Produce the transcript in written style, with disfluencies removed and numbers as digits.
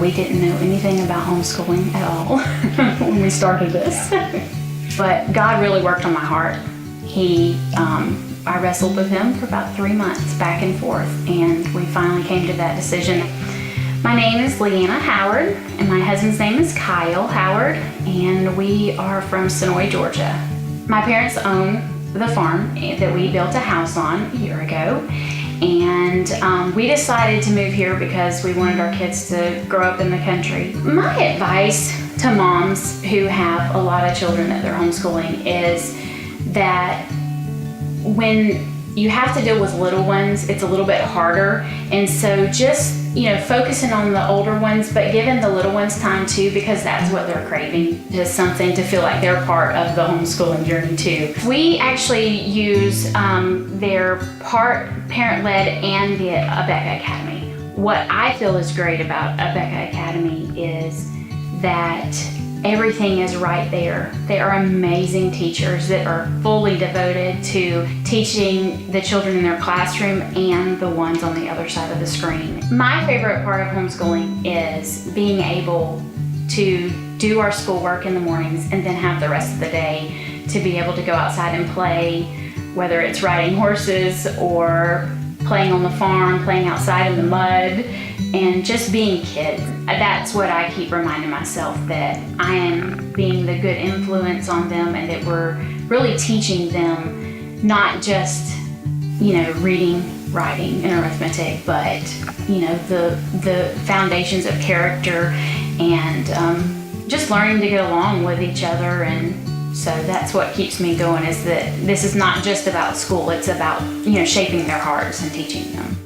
We didn't know anything about homeschooling at all when we started this. But God really worked on my heart. I wrestled with him for about 3 months, back and forth, and we finally came to that decision. My name is Leeanna Howard, and my husband's name is Kyle Howard, and we are from Sonoy, Georgia. My parents own the farm that we built a house on a year ago, and we decided to move here because we wanted our kids to grow up in the country. My advice to moms who have a lot of children that they're homeschooling is that when you have to deal with little ones, it's a little bit harder, and so just focusing on the older ones, but giving the little ones time too, because that's what they're craving, just something to feel like they're part of the homeschooling journey too. We actually use their part parent-led and the Abeka Academy. What I feel is great about Abeka Academy is that everything is right there. They are amazing teachers that are fully devoted to teaching the children in their classroom and the ones on the other side of the screen. My favorite part of homeschooling is being able to do our schoolwork in the mornings and then have the rest of the day to be able to go outside and play, whether it's riding horses or playing on the farm, playing outside in the mud, and just being kids. That's what I keep reminding myself, that I am being the good influence on them and that we're really teaching them not just, reading, writing, and arithmetic, but, the foundations of character and just learning to get along with each other. And so that's what keeps me going, is that this is not just about school, it's about, shaping their hearts and teaching them.